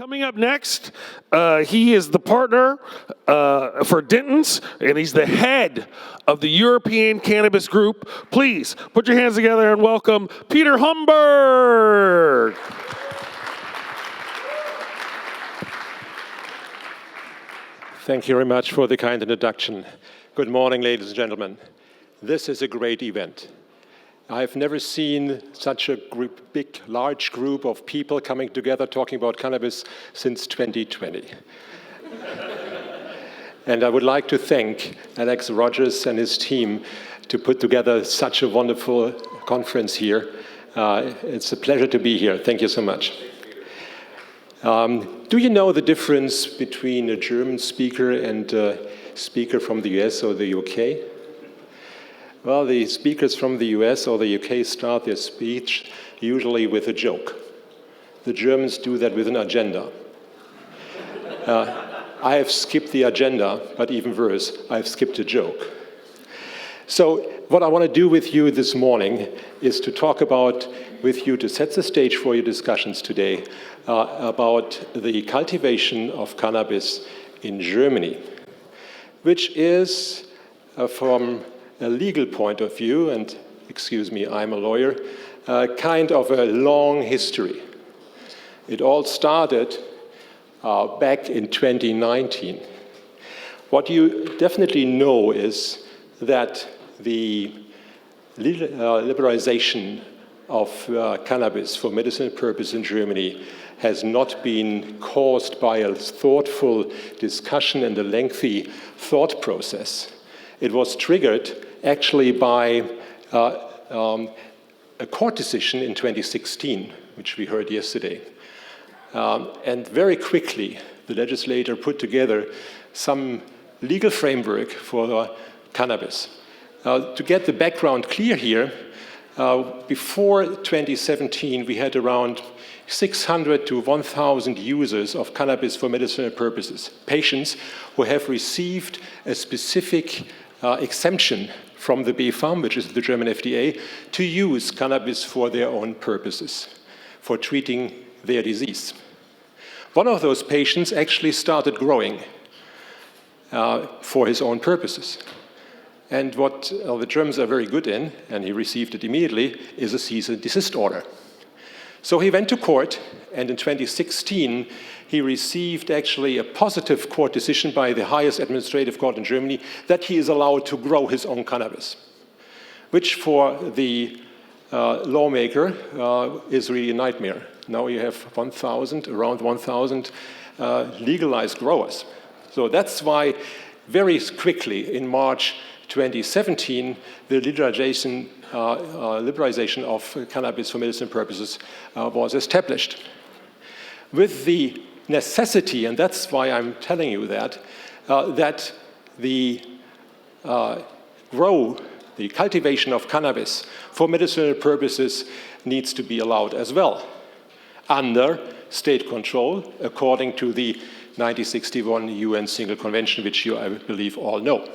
Coming up next, he is the partner for Dentons, and he's the head of the European Cannabis Group. Please put your hands together and welcome Peter Homberg. Thank you very much for the kind introduction. Good morning, ladies and gentlemen. This is a great event. I've never seen such a large group of people coming together talking about cannabis since 2020. And I would like to thank Alex Rogers and his team to put together such a wonderful conference here. It's a pleasure to be here. Thank you so much. Do you know the difference between a German speaker and a speaker from the US or the UK? Well, the speakers from the US or the UK start their speech usually with a joke. The Germans do that with an agenda. I have skipped the agenda, but even worse, I've skipped a joke. So what I want to do with you this morning is to talk about with you, to set the stage for your discussions today, about the cultivation of cannabis in Germany, which is from a legal point of view, and excuse me, I'm a lawyer, kind of a long history. It all started back in 2019. What you definitely know is that the liberalization of cannabis for medicinal purpose in Germany has not been caused by a thoughtful discussion and a lengthy thought process. It was triggered actually by a court decision in 2016, which we heard yesterday. And very quickly, the legislator put together some legal framework for cannabis. To get the background clear here, before 2017, we had around 600 to 1,000 users of cannabis for medicinal purposes, patients who have received a specific exemption from the BfArM, which is the German FDA, to use cannabis for their own purposes, for treating their disease. One of those patients actually started growing for his own purposes. And what the Germans are very good in, and he received it immediately, is a cease and desist order. So he went to court, and in 2016, he received actually a positive court decision by the highest administrative court in Germany that he is allowed to grow his own cannabis, which for the lawmaker is really a nightmare. Now you have around 1,000 legalized growers. So that's why very quickly in March 2017, the liberalization of cannabis for medicinal purposes was established. With the necessity, and that's why I'm telling you that, that the cultivation of cannabis for medicinal purposes needs to be allowed as well, under state control, according to the 1961 UN Single Convention, which you, I believe, all know.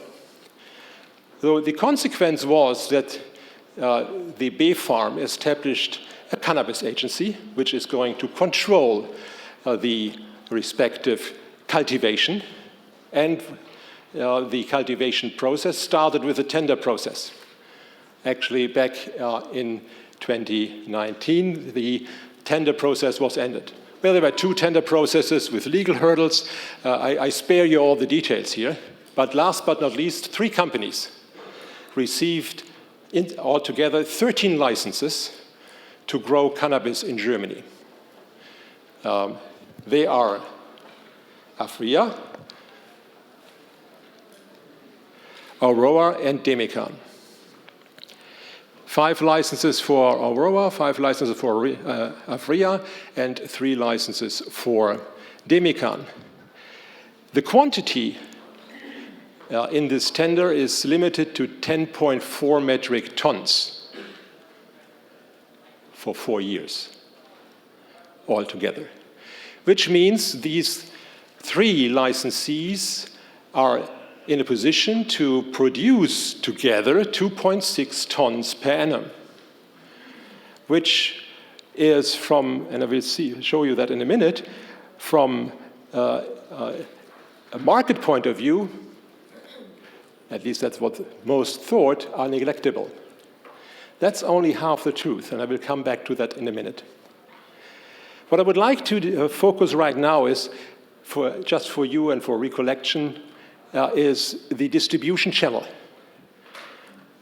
So the consequence was that the BfArM established a Cannabis Agency, which is going to control the respective cultivation. And the cultivation process started with a tender process. Actually, back in 2019, the tender process was ended. Well, there were two tender processes with legal hurdles. I spare you all the details here. But last but not least, 3 companies received altogether 13 licenses to grow cannabis in Germany. They are Afria, Aurora, and Demican. 5 licenses for Aurora, 5 licenses for Afria, and 3 licenses for Demican. The quantity in this tender is limited to 10.4 metric tons for 4 years altogether, which means these 3 licensees are in a position to produce together 2.6 tons per annum, which is from, and I will show you that in a minute, from a market point of view, at least that's what most thought, are neglectable. That's only half the truth, and I will come back to that in a minute. What I would like to focus right now is, just for you and for recollection, is the distribution channel.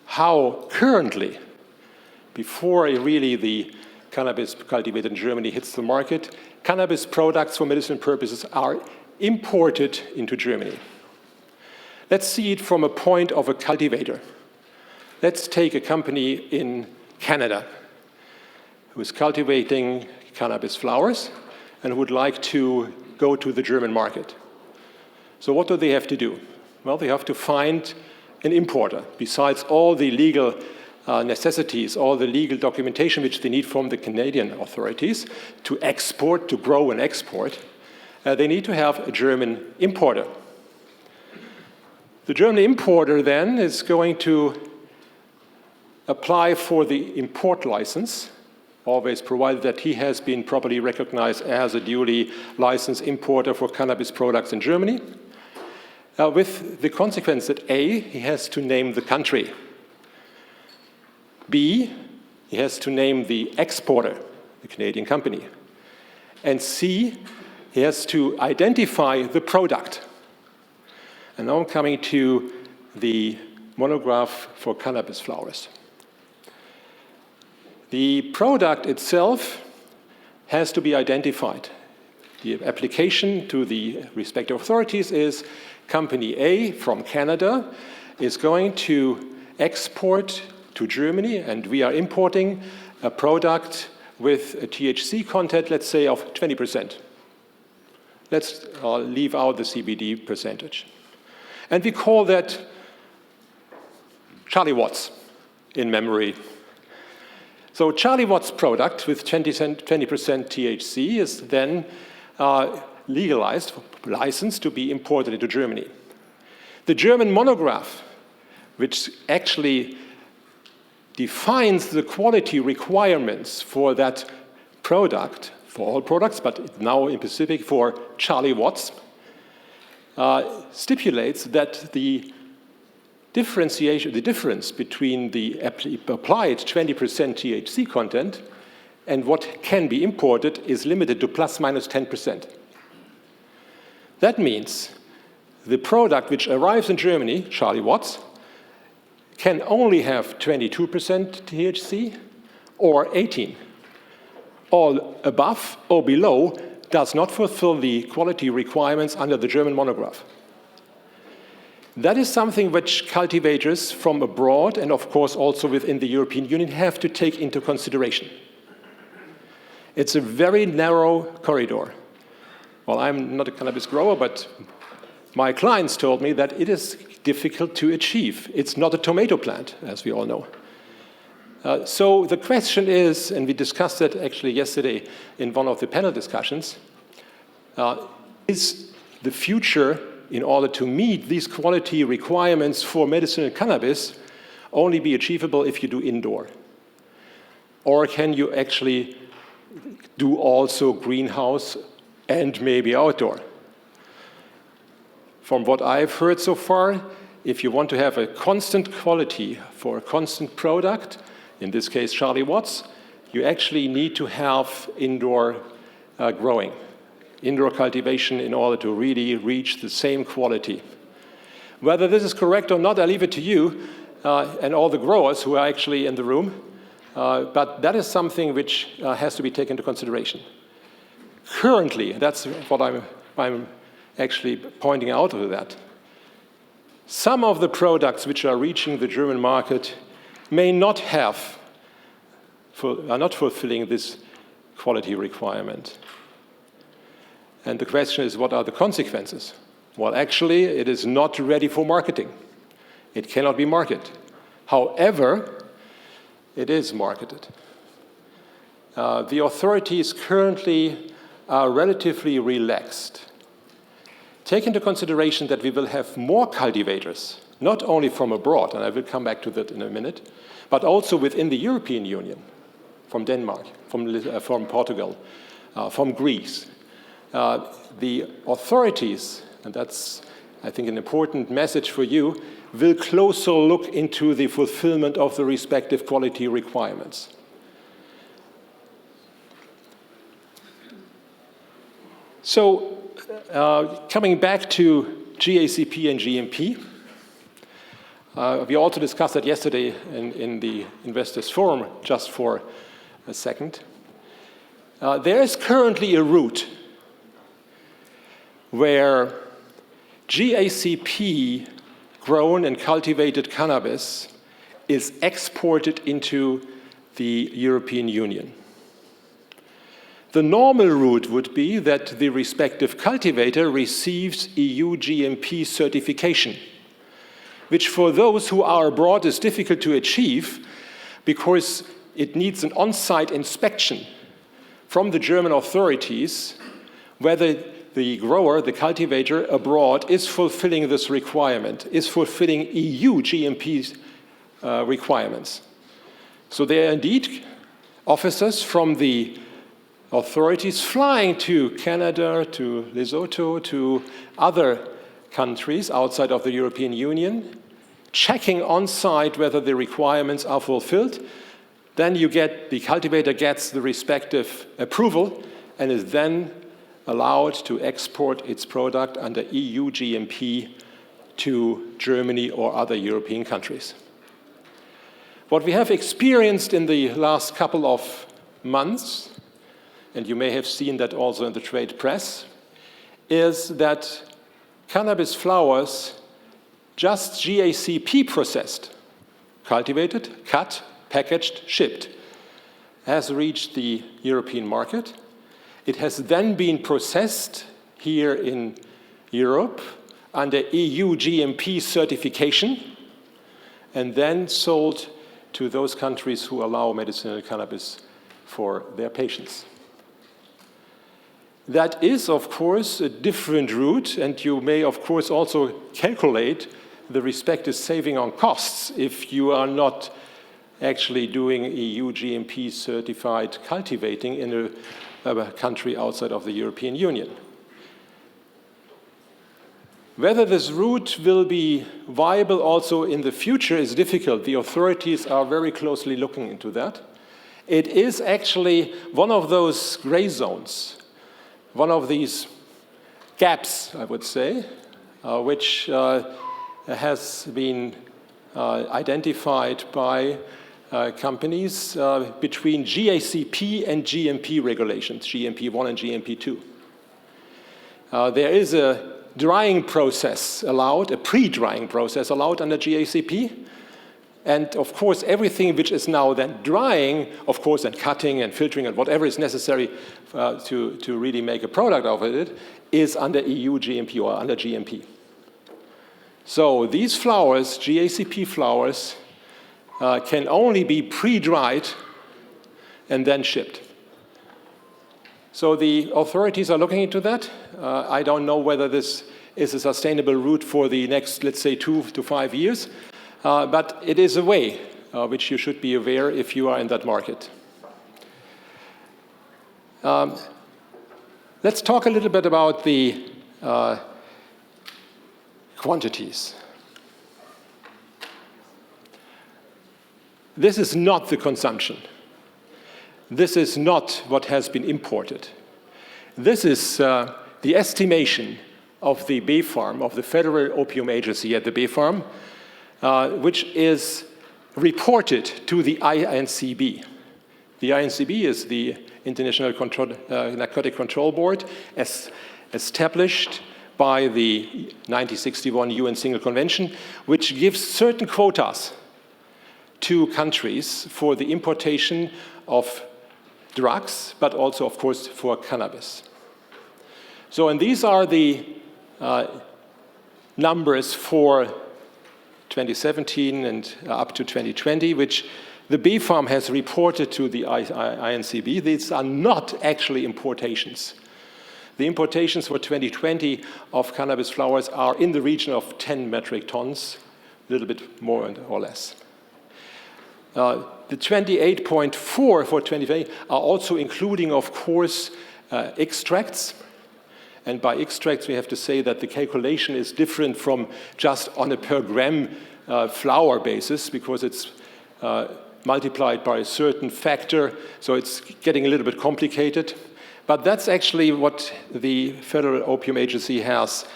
How currently, before really the cannabis cultivated in Germany hits the market, cannabis products for medicinal purposes are imported into Germany. Let's see it from a point of a cultivator. Let's take a company in Canada who is cultivating cannabis flowers and who would like to go to the German market. So what do they have to do? Well, they have to find an importer. Besides all the legal necessities, all the legal documentation which they need from the Canadian authorities to export, to grow and export, they need to have a German importer. The German importer then is going to apply for the import license, always provided that he has been properly recognized as a duly licensed importer for cannabis products in Germany, with the consequence that A, he has to name the country, B, he has to name the exporter, the Canadian company, and C, he has to identify the product. And now I'm coming to the monograph for cannabis flowers. The product itself has to be identified. The application to the respective authorities is Company A from Canada is going to export to Germany, and we are importing a product with a THC content, let's say, of 20%. Let's leave out the CBD percentage. And we call that Charlie Watts in memory. So Charlie Watts' product with 20% THC is then legalized, licensed to be imported into Germany. The German monograph, which actually defines the quality requirements for that product, for all products, but now in specific for Charlie Watts, stipulates that the difference between the applied 20% THC content and what can be imported is limited to plus minus 10%. That means the product which arrives in Germany, Charlie Watts, can only have 22% THC or 18. All above or below does not fulfill the quality requirements under the German monograph. That is something which cultivators from abroad, and of course also within the European Union, have to take into consideration. It's a very narrow corridor. Well, I'm not a cannabis grower, but my clients told me that it is difficult to achieve. It's not a tomato plant, as we all know. So the question is, and we discussed that actually yesterday in one of the panel discussions, is the future, in order to meet these quality requirements for medicinal cannabis, only be achievable if you do indoor? Or can you actually do also greenhouse and maybe outdoor? From what I've heard so far, if you want to have a constant quality for a constant product, in this case Charlie Watts, you actually need to have indoor growing, indoor cultivation in order to really reach the same quality. Whether this is correct or not, I leave it to you and all the growers who are actually in the room, but that is something which has to be taken into consideration. Currently, that's what I'm actually pointing out of that, some of the products which are reaching the German market may not have, are not fulfilling this quality requirement. And the question is, what are the consequences? Well, actually, it is not ready for marketing. It cannot be marketed. However, it is marketed. The authorities currently are relatively relaxed. Take into consideration that we will have more cultivators, not only from abroad, and I will come back to that in a minute, but also within the European Union, from Denmark, from Portugal, from Greece. the authorities, and that's, I think, an important message for you, will closer look into the fulfillment of the respective quality requirements. So, coming back to GACP and GMP, we also discussed that yesterday in the Investors Forum, just for a second. There is currently a route where GACP grown and cultivated cannabis is exported into the European Union. The normal route would be that the respective cultivator receives EU GMP certification, which for those who are abroad is difficult to achieve because it needs an on-site inspection from the German authorities whether the grower, the cultivator abroad, is fulfilling this requirement, is fulfilling EU GMP requirements. So there are indeed officers from the authorities flying to Canada, to Lesotho, to other countries outside of the European Union, checking on site whether the requirements are fulfilled. Then the cultivator gets the respective approval and is then allowed to export its product under EU GMP to Germany or other European countries. What we have experienced in the last couple of months, and you may have seen that also in the trade press, is that cannabis flowers, just GACP processed, cultivated, cut, packaged, shipped, has reached the European market. It has then been processed here in Europe under EU GMP certification and then sold to those countries who allow medicinal cannabis for their patients. That is, of course, a different route, and you may, of course, also calculate the respective saving on costs if you are not actually doing EU GMP certified cultivating in a country outside of the European Union. Whether this route will be viable also in the future is difficult. The authorities are very closely looking into that. It is actually one of those gray zones, one of these gaps, I would say, which has been identified by companies between GACP and GMP regulations, GMP 1 and GMP 2. There is a drying process allowed, a pre-drying process allowed under GACP. And of course, everything which is now then drying, of course, and cutting and filtering and whatever is necessary to really make a product of it, is under EU GMP or under GMP. So these flowers, GACP flowers, can only be pre-dried and then shipped. So the authorities are looking into that. I don't know whether this is a sustainable route for the next, let's say, 2 to 5 years, but it is a way which you should be aware if you are in that market. Let's talk a little bit about the quantities. This is not the consumption. This is not what has been imported. This is the estimation of the BfArM, of the Federal Opium Agency at the BfArM, which is reported to the INCB. The INCB is the International Narcotic Control Board, as established by the 1961 UN Single Convention, which gives certain quotas to countries for the importation of drugs, but also, of course, for cannabis. So, and these are the numbers for 2017 and up to 2020, which the BfArM has reported to the INCB. These are not actually importations. The importations for 2020 of cannabis flowers are in the region of 10 metric tons, a little bit more or less. The 28.4 for 2020 are also including, of course, extracts, And by extracts, we have to say that the calculation is different from just on a per gram flour basis, because it's multiplied by a certain factor, so it's getting a little bit complicated. But that's actually what the Federal Opium Agency has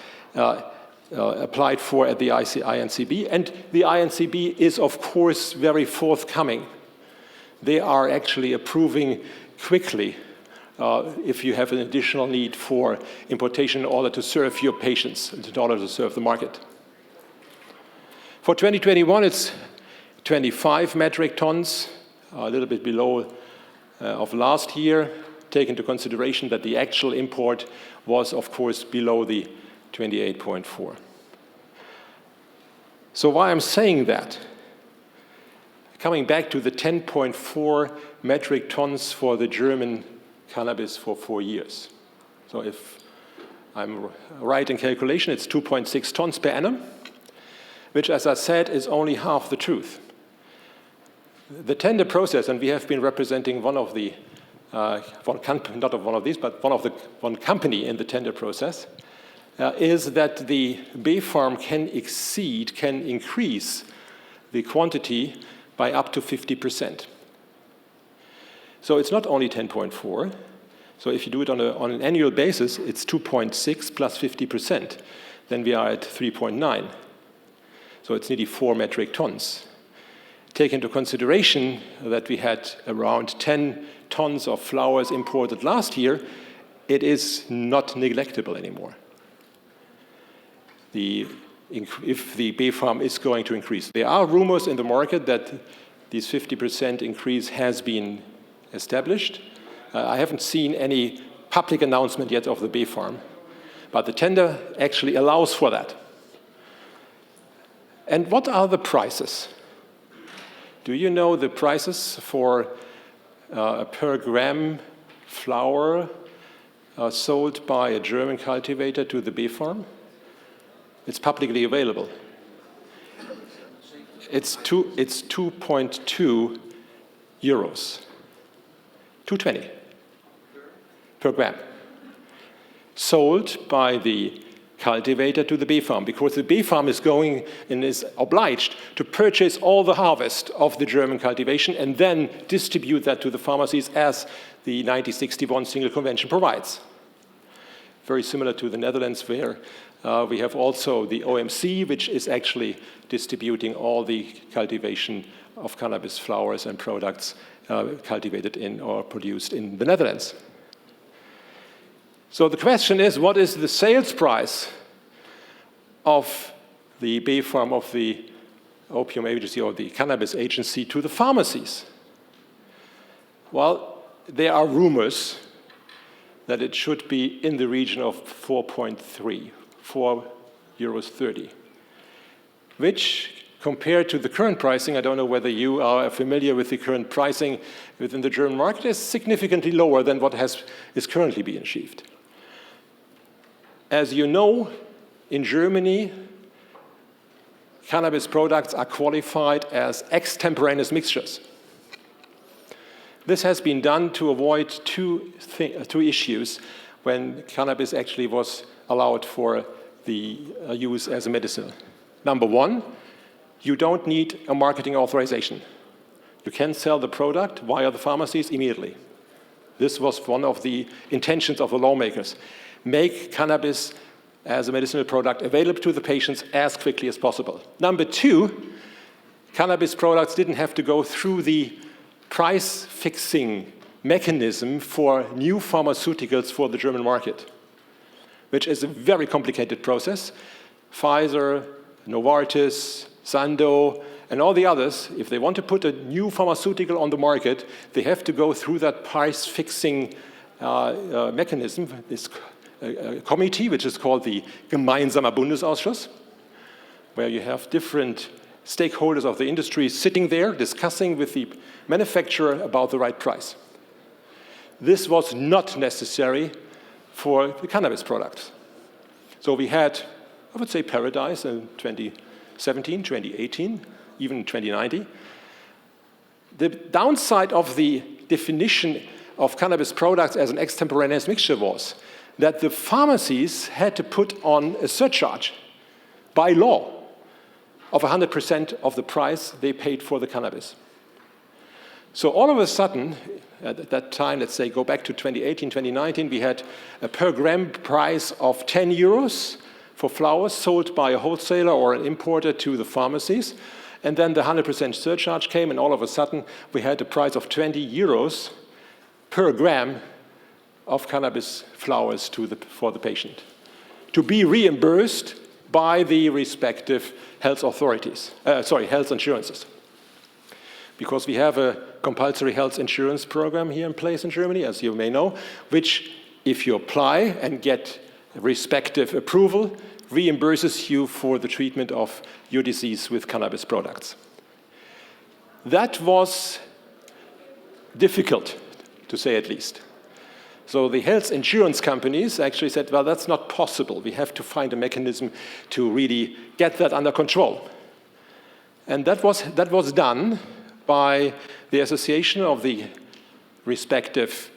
applied for at the INCB, and the INCB is, of course, very forthcoming. They are actually approving quickly if you have an additional need for importation in order to serve your patients, in order to serve the market. For 2021, it's 25 metric tons, a little bit below of last year, take into consideration that the actual import was, of course, below the 28.4. So why I'm saying that? Coming back to the 10.4 metric tons for the German cannabis for 4 years. So if I'm right in calculation, it's 2.6 tons per annum, which, as I said, is only half the truth. The tender process, and we have been representing one of the, one company in the tender process, is that the B farm can increase the quantity by up to 50%. So it's not only 10.4. So if you do it on an annual basis, it's 2.6 plus 50%. Then we are at 3.9. So it's nearly 4 metric tons. Take into consideration that we had around 10 tons of flowers imported last year, it is not neglectable anymore. If the bee farm is going to increase. There are rumors in the market that this 50% increase has been established. I haven't seen any public announcement yet of the bee farm, but the tender actually allows for that. And what are the prices? Do you know the prices for a per gram flower sold by a German cultivator to the bee farm? It's publicly available. It's 2.2 euros. 2.20 per gram. Sold by the cultivator to the bee farm, because the bee farm is going and is obliged to purchase all the harvest of the German cultivation and then distribute that to the pharmacies as the 1961 single convention provides. Very similar to the Netherlands, where we have also the OMC, which is actually distributing all the cultivation of cannabis flowers and products cultivated in or produced in the Netherlands. So the question is, what is the sales price of the bee farm of the Opium Agency or the Cannabis Agency to the pharmacies? Well, there are rumors that it should be in the region of 4.3, 4.30 euros, which compared to the current pricing, I don't know whether you are familiar with the current pricing within the German market, is significantly lower than what is currently being achieved. As you know, in Germany, cannabis products are qualified as extemporaneous mixtures. This has been done to avoid two issues when cannabis actually was allowed for the use as a medicine. Number one, you don't need a marketing authorization. You can sell the product via the pharmacies immediately. This was one of the intentions of the lawmakers. Make cannabis as a medicinal product available to the patients as quickly as possible. Number two, cannabis products didn't have to go through the price fixing mechanism for new pharmaceuticals for the German market, which is a very complicated process. Pfizer, Novartis, Sandoz, and all the others, if they want to put a new pharmaceutical on the market, they have to go through that price fixing mechanism, this committee, which is called the Gemeinsamer Bundesausschuss, where you have different stakeholders of the industry sitting there discussing with the manufacturer about the right price. This was not necessary for the cannabis products. So we had, I would say, paradise in 2017, 2018, even 2019. The downside of the definition of cannabis products as an extemporaneous mixture was that the pharmacies had to put on a surcharge by law of 100% of the price they paid for the cannabis. So all of a sudden, at that time, let's say go back to 2018, 2019, we had a per gram price of 10 euros for flowers sold by a wholesaler or an importer to the pharmacies. And then the 100% surcharge came, and all of a sudden, we had a price of 20 euros per gram of cannabis flowers for the patient, to be reimbursed by the respective health authorities, health insurances. Because we have a compulsory health insurance program here in place in Germany, as you may know, which, if you apply and get respective approval, reimburses you for the treatment of your disease with cannabis products. That was difficult, to say at least. So the health insurance companies actually said, well, that's not possible. We have to find a mechanism to really get that under control. And that was done by the association of the respective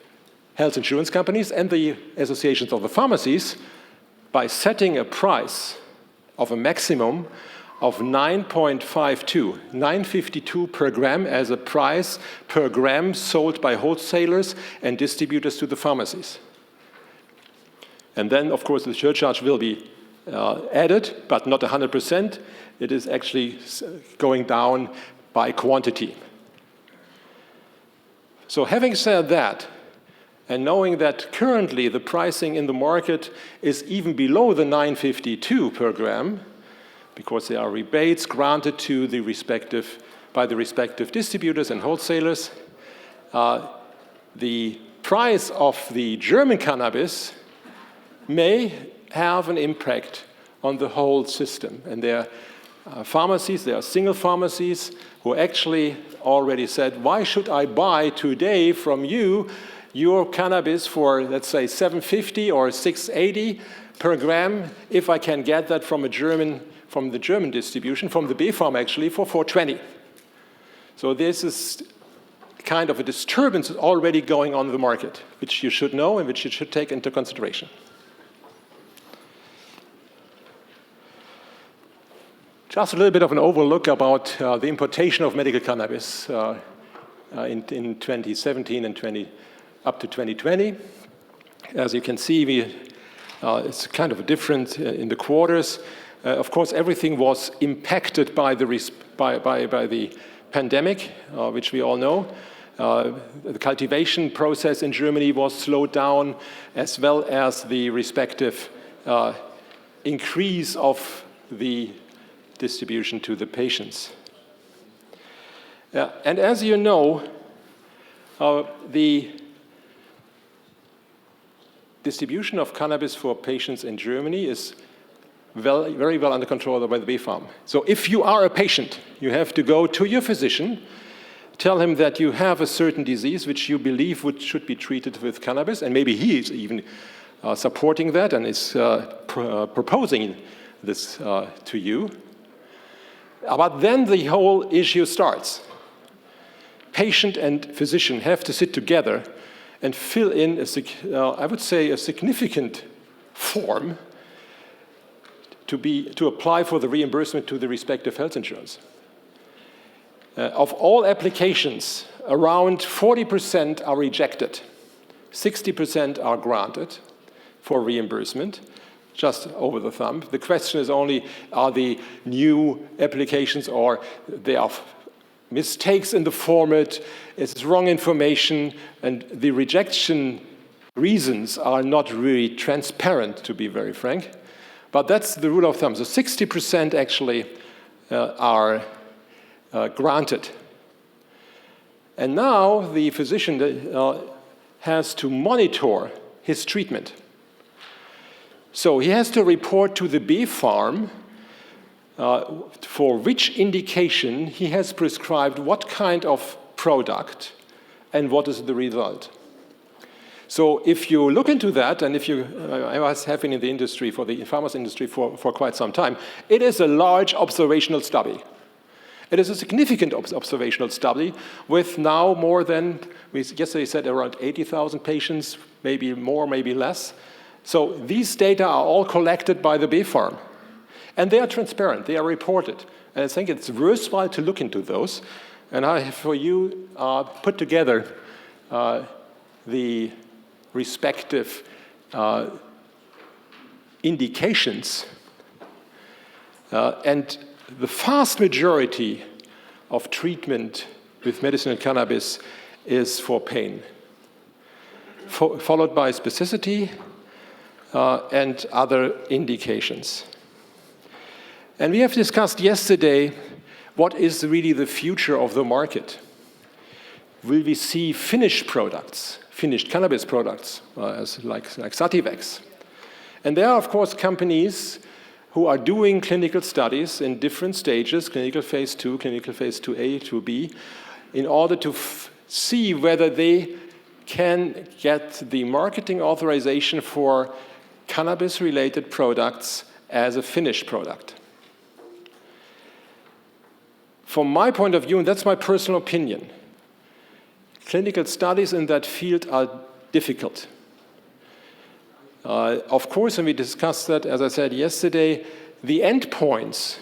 health insurance companies and the associations of the pharmacies by setting a price of a maximum of 9.52 per gram as a price per gram sold by wholesalers and distributors to the pharmacies. And then, of course, the surcharge will be added, but not 100%. It is actually going down by quantity. So having said that, and knowing that currently the pricing in the market is even below the 9.52 per gram, because there are rebates granted to by the respective distributors and wholesalers, the price of the German cannabis may have an impact on the whole system. And there are pharmacies, there are single pharmacies who actually already said, why should I buy today from you your cannabis for, let's say, 750 or 680 per gram if I can get that from the German distribution, from the B farm actually, for 420. So this is kind of a disturbance already going on in the market, which you should know and which you should take into consideration. Just a little bit of an overlook about the importation of medical cannabis in 2017 and up to 2020. As you can see, it's kind of different in the quarters. Of course, everything was impacted by the pandemic, which we all know. The cultivation process in Germany was slowed down, as well as the respective increase of the distribution to the patients. And as you know, the distribution of cannabis for patients in Germany is very well under control by the B farm. So if you are a patient, you have to go to your physician, tell him that you have a certain disease which you believe should be treated with cannabis, and maybe he is even supporting that and is proposing this to you. But then the whole issue starts. Patient and physician have to sit together and fill in, I would say, a significant form to apply for the reimbursement to the respective health insurance. Of all applications, around 40% are rejected. 60% are granted for reimbursement, just over the thumb. The question is only, are the new applications or there are mistakes in the format, it's wrong information, and the rejection reasons are not really transparent, to be very frank. But that's the rule of thumb. So 60% actually are granted. And now the physician has to monitor his treatment. So he has to report to the B farm for which indication he has prescribed what kind of product and what is the result. So if you look into that, and I have been in the industry, for the pharmacy industry for quite some time, it is a large observational study. It is a significant observational study with now more than, we yesterday said around 80,000 patients, maybe more, maybe less, So these data are all collected by the BfArM. And they are transparent, they are reported. And I think it's worthwhile to look into those. And I have for you put together the respective indications. And the vast majority of treatment with medicinal cannabis is for pain, followed by spasticity and other indications. And we have discussed yesterday what is really the future of the market. Will we see finished products, finished cannabis products, like Sativex? And there are, of course, companies who are doing clinical studies in different stages, clinical phase 2, clinical phase 2A, 2B, in order to see whether they can get the marketing authorization for cannabis-related products as a finished product. From my point of view, and that's my personal opinion, clinical studies in that field are difficult. Of course, and we discussed that, as I said yesterday, the endpoints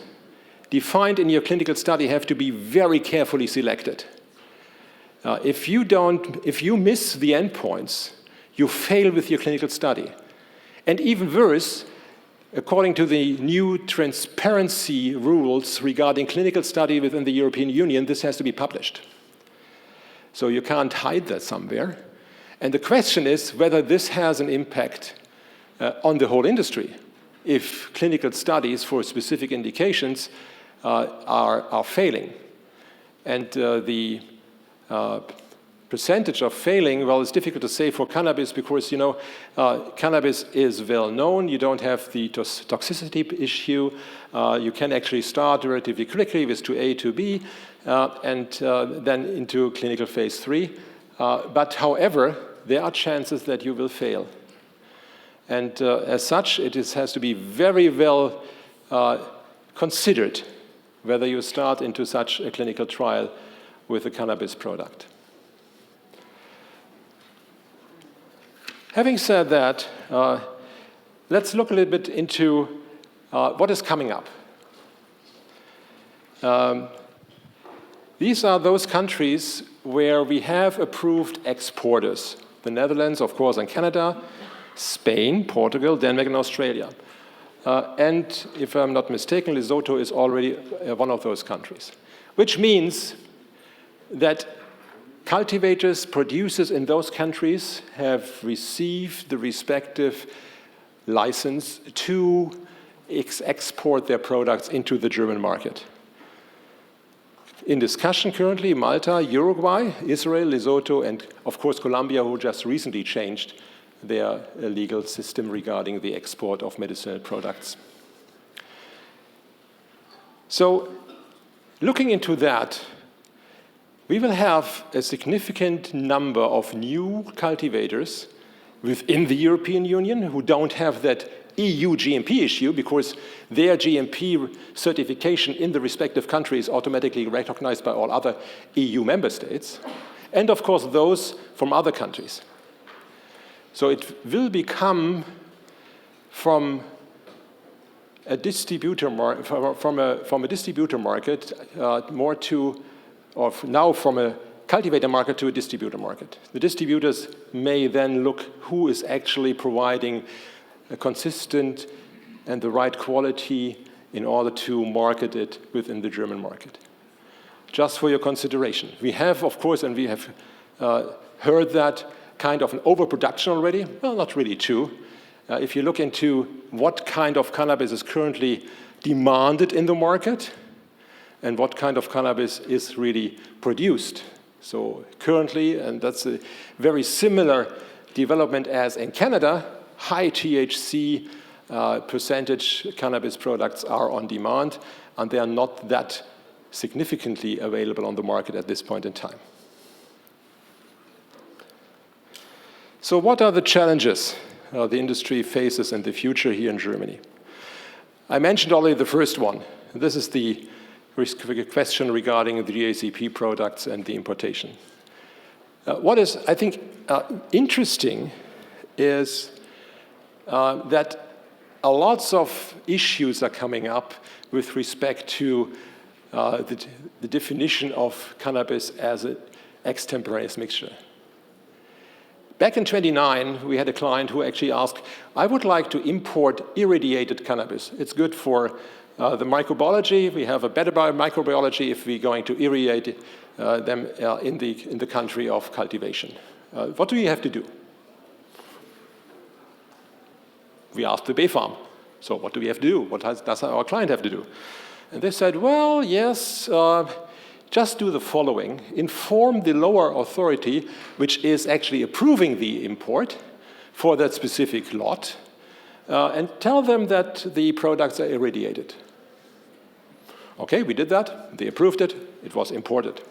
defined in your clinical study have to be very carefully selected. If you miss the endpoints, you fail with your clinical study. And even worse, according to the new transparency rules regarding clinical study within the European Union, this has to be published. So you can't hide that somewhere. And the question is whether this has an impact on the whole industry. If clinical studies for specific indications are failing. And the percentage of failing, well, it's difficult to say for cannabis because, cannabis is well known. You don't have the toxicity issue. You can actually start relatively quickly with 2A, 2B, and then into clinical phase 3. But however, there are chances that you will fail. And as such, it has to be very well considered whether you start into such a clinical trial with a cannabis product. Having said that, let's look a little bit into what is coming up. These are those countries where we have approved exporters. The Netherlands, of course, and Canada, Spain, Portugal, Denmark, and Australia. And if I'm not mistaken, Lesotho is already one of those countries. Which means that cultivators, producers in those countries have received the respective license to export their products into the German market. In discussion currently, Malta, Uruguay, Israel, Lesotho, and of course Colombia, who just recently changed their legal system regarding the export of medicinal products. So, looking into that, we will have a significant number of new cultivators within the European Union who don't have that EU GMP issue because their GMP certification in the respective country is automatically recognized by all other EU member states, and of course those from other countries. So it will become from a distributor from a distributor market more to, or now from a cultivator market to a distributor market. The distributors may then look who is actually providing a consistent and the right quality in order to market it within the German market. Just for your consideration. We have, of course, and we have heard that kind of an overproduction already. Well, not really true. If you look into what kind of cannabis is currently demanded in the market and what kind of cannabis is really produced. So currently, and that's a very similar development as in Canada, high THC percentage cannabis products are on demand, and they are not that significantly available on the market at this point in time. So what are the challenges the industry faces in the future here in Germany? I mentioned already the first one. This is the question regarding the GACP products and the importation. What is, I think, interesting is that lots of issues are coming up with respect to the definition of cannabis as an extemporaneous mixture. Back in 1929, we had a client who actually asked, I would like to import irradiated cannabis. It's good for the microbiology. We have a better microbiology if we're going to irradiate them in the country of cultivation. What do we have to do? We asked the BfArM. So what do we have to do? What does our client have to do? And they said, well, yes, just do the following. Inform the lower authority, which is actually approving the import for that specific lot, and tell them that the products are irradiated. Okay, we did that. They approved it. It was imported.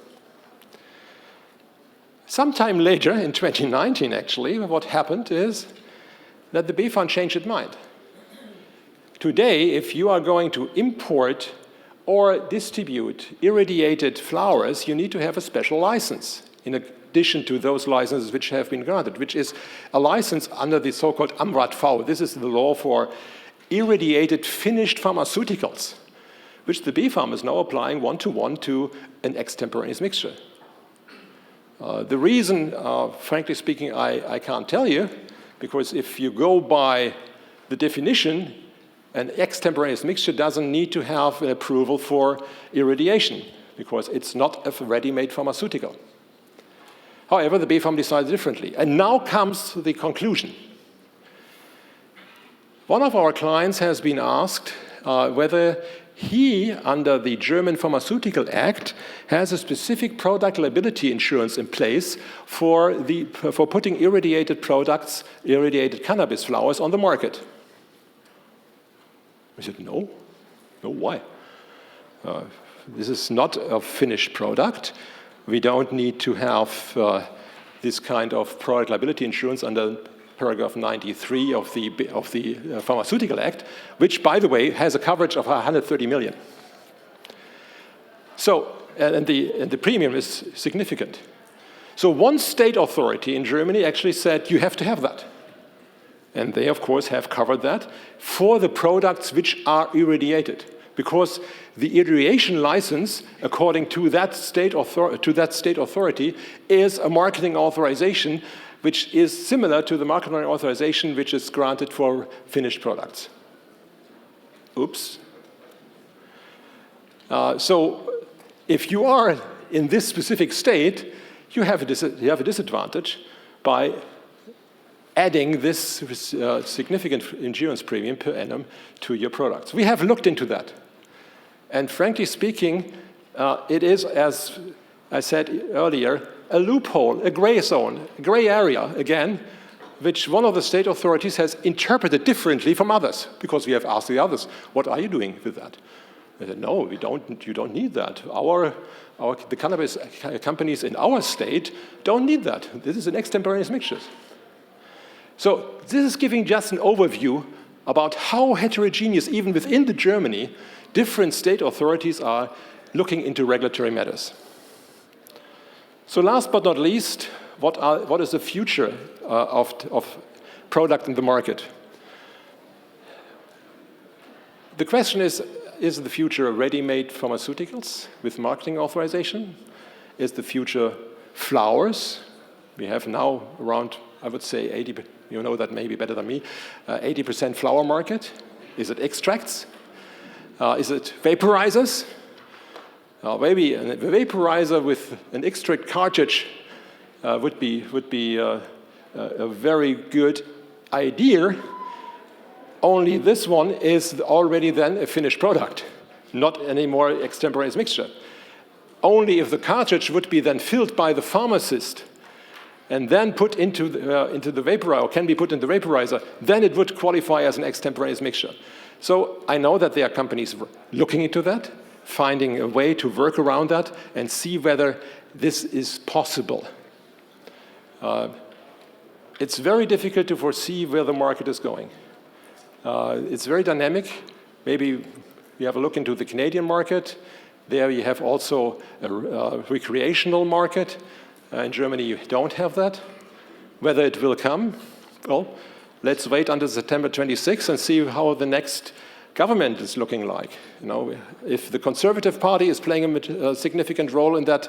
Sometime later, in 2019, actually, what happened is that the BfArM changed its mind. Today, if you are going to import or distribute irradiated flowers, you need to have a special license in addition to those licenses which have been granted, which is a license under the so-called AMRAT-V. This is the law for irradiated finished pharmaceuticals, which the BfArM is now applying one-to-one to an extemporaneous mixture. The reason, frankly speaking, I can't tell you, because if you go by the definition, an extemporaneous mixture doesn't need to have an approval for irradiation because it's not a ready-made pharmaceutical. However, the BfArM decided differently. And now comes the conclusion. One of our clients has been asked whether he, under the German Pharmaceutical Act, has a specific product liability insurance in place for putting irradiated products, irradiated cannabis flowers on the market. I said, no. No, why? This is not a finished product. We don't need to have this kind of product liability insurance under paragraph 93 of the Pharmaceutical Act, which, by the way, has a coverage of 130 million. So, and the premium is significant. So one state authority in Germany actually said, you have to have that. And they, of course, have covered that for the products which are irradiated, because the irradiation license, according to that state authority, is a marketing authorization which is similar to the marketing authorization which is granted for finished products. Oops. So if you are in this specific state, you have a disadvantage by adding this significant insurance premium per annum to your products. We have looked into that. And frankly speaking, it is, as I said earlier, a loophole, a gray zone, a gray area, again, which one of the state authorities has interpreted differently from others, because we have asked the others, what are you doing with that? They said, no, you don't need that. The cannabis companies in our state don't need that. This is an extemporaneous mixture. So this is giving just an overview about how heterogeneous, even within Germany, different state authorities are looking into regulatory matters. So last but not least, what is the future of product in the market? The question is the future ready-made pharmaceuticals with marketing authorization? Is the future flowers? We have now around, I would say, 80%. You know that maybe better than me, 80% flower market. Is it extracts? Is it vaporizers? Maybe a vaporizer with an extract cartridge would be a very good idea. Only this one is already then a finished product, not anymore extemporaneous mixture. Only if the cartridge would be then filled by the pharmacist and then put into the vaporizer, or can be put in the vaporizer, then it would qualify as an extemporaneous mixture. So I know that there are companies looking into that, finding a way to work around that and see whether this is possible. It's very difficult to foresee where the market is going. It's very dynamic. Maybe you have a look into the Canadian market. There you have also a recreational market. In Germany, you don't have that. Whether it will come, well, let's wait until September 26 and see how the next government is looking like. You know, if the Conservative Party is playing a significant role in that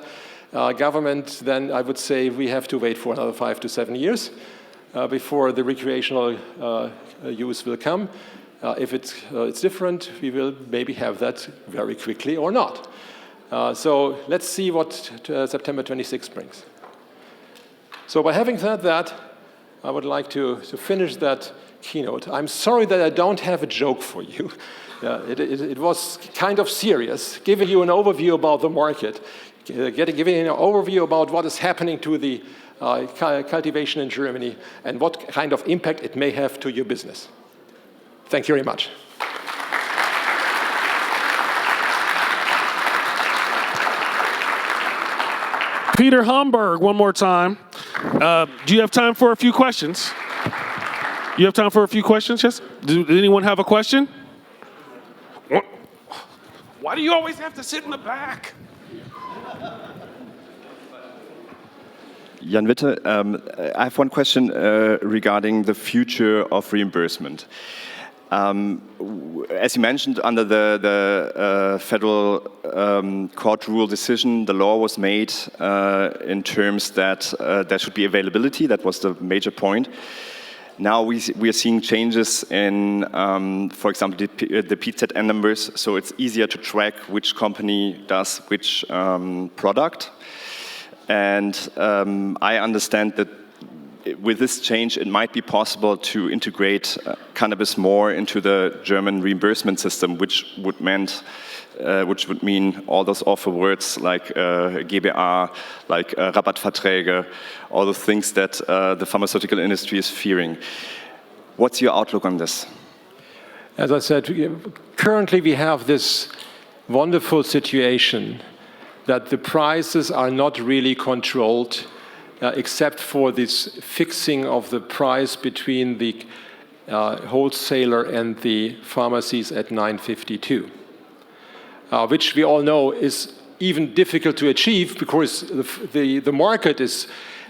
government, then I would say we have to wait for another 5 to 7 years before the recreational use will come. If it's different, we will maybe have that very quickly or not. So let's see what September 26 brings. So by having said that, I would like to finish that keynote. I'm sorry that I don't have a joke for you. It was kind of serious, giving you an overview about the market, giving you an overview about what is happening to the cultivation in Germany and what kind of impact it may have to your business. Thank you very much. Peter Homberg, one more time. Do you have time for a few questions? You have time for a few questions, yes? Does anyone have a question? Why do you always have to sit in the back? Jan Witte, I have one question regarding the future of reimbursement. As you mentioned, under the federal court rule decision, the law was made in terms that there should be availability. That was the major point. Now we are seeing changes in, for example, the PZN numbers, so it's easier to track which company does which product. And I understand that with this change, it might be possible to integrate cannabis more into the German reimbursement system, which would mean all those awful words like GBA, like Rabattverträge, all the things that the pharmaceutical industry is fearing. What's your outlook on this? As I said, currently we have this wonderful situation that the prices are not really controlled except for this fixing of the price between the wholesaler and the pharmacies at 9.52, which we all know is even difficult to achieve because the market is,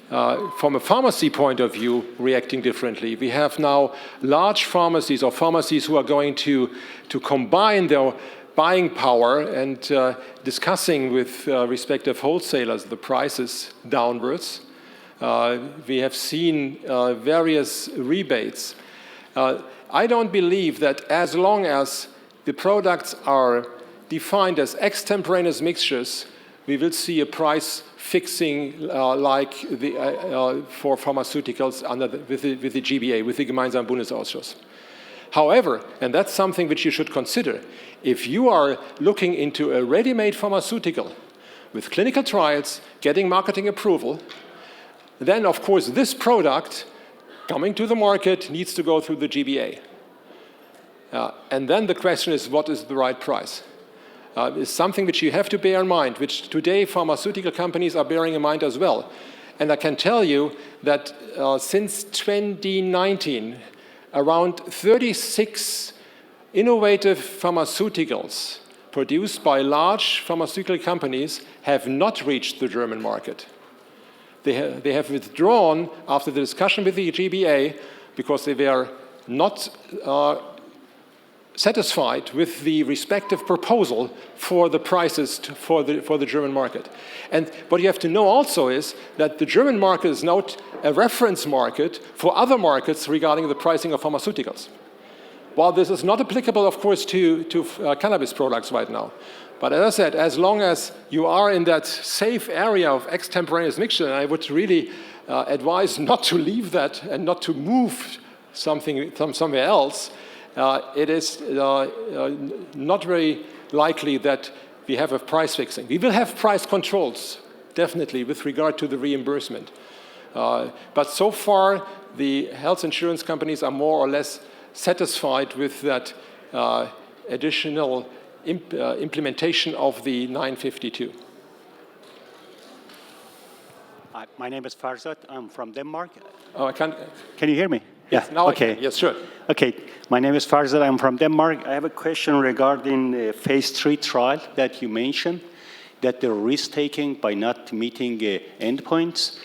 from a pharmacy point of view, reacting differently. We have now large pharmacies or pharmacies who are going to combine their buying power and discussing with respective wholesalers the prices downwards. We have seen various rebates. I don't believe that as long as the products are defined as extemporaneous mixtures, we will see a price fixing like for pharmaceuticals with the GBA, with the Gemeinsamen Bundesausschuss. However, and that's something which you should consider, if you are looking into a ready-made pharmaceutical with clinical trials, getting marketing approval, then of course this product coming to the market needs to go through the GBA. And then the question is, what is the right price? It's something which you have to bear in mind, which today pharmaceutical companies are bearing in mind as well. And I can tell you that since 2019, around 36 innovative pharmaceuticals produced by large pharmaceutical companies have not reached the German market. They have withdrawn after the discussion with the GBA because they were not satisfied with the respective proposal for the prices for the German market. And what you have to know also is that the German market is not a reference market for other markets regarding the pricing of pharmaceuticals. While this is not applicable, of course, to cannabis products right now. But as I said, as long as you are in that safe area of extemporaneous mixture, I would really advise not to leave that and not to move something from somewhere else. It is not very likely that we have a price fixing. We will have price controls, definitely, with regard to the reimbursement. But so far, the health insurance companies are more or less satisfied with that additional implementation of the 952. My name is Farzad. I'm from Denmark. Oh, can you hear me? Yes, now okay. I can. Yes, sure. Okay, my name is Farzad. I'm from Denmark. I have a question regarding the phase 3 trial that you mentioned, that the risk-taking by not meeting endpoints.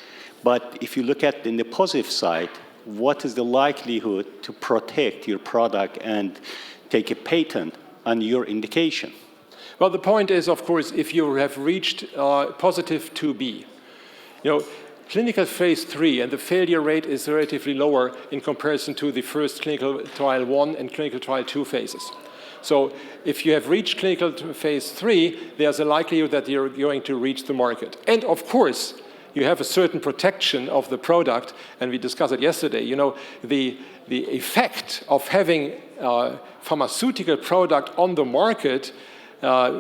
But if you look at in the positive side, what is the likelihood to protect your product and take a patent on your indication? Well, the point is, of course, if you have reached positive 2B, clinical phase 3 and the failure rate is relatively lower in comparison to the first clinical trial 1 and clinical trial 2 phases. So if you have reached clinical phase 3, there's a likelihood that you're going to reach the market. And of course, you have a certain protection of the product, and we discussed it yesterday. The effect of having a pharmaceutical product on the market,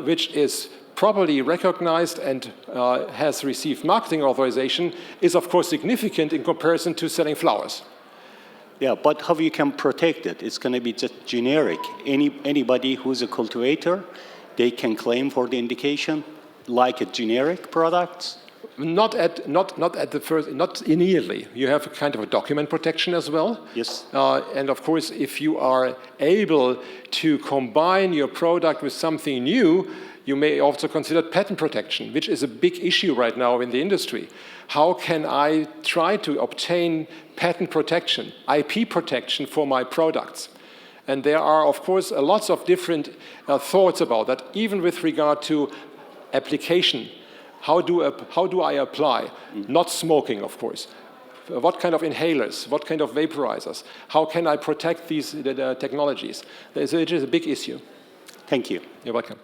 which is properly recognized and has received marketing authorization, is of course significant in comparison to selling flowers. Yeah, but how you can protect it? It's going to be just generic. Anybody who's a cultivator, they can claim for the indication like a generic product? Not immediately. You have a kind of a document protection as well. Yes. And of course, if you are able to combine your product with something new, you may also consider patent protection, which is a big issue right now in the industry. How can I try to obtain patent protection, IP protection for my products? And there are, of course, lots of different thoughts about that, even with regard to application. How do I apply? Not smoking, of course. What kind of inhalers? What kind of vaporizers? How can I protect these technologies? It is a big issue. Thank you. You're welcome.